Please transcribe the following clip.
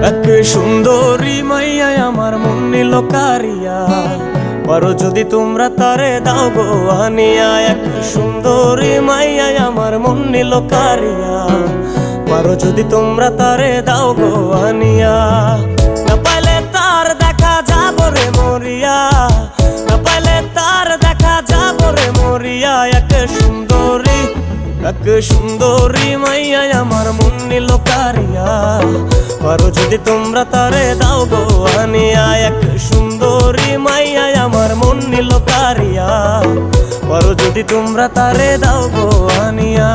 এক সুন্দরী মাইয়া আমার মন নিল কারিয়া, পারো যদি তোমরা তারে দাও গো আনিয়া। এক সুন্দরী মাইয়া আমার মন নিল কারিয়া, পারো যদি তোমরা তারে দাও গো আনিয়া। না পাইলে তার দেখা যাব রে মরিয়া, না পাইলে তার দেখা যাব রে মরিয়া। এক সুন্দরী মাইয়া আমার মন নিল কারিয়া, পারো যদি তোমরা তারে দাও গো আনিয়া। এক সুন্দরী মাইয়া আমার মন নিল কারিয়া, পারো যদি তোমরা তারে দাও গো আনিয়া।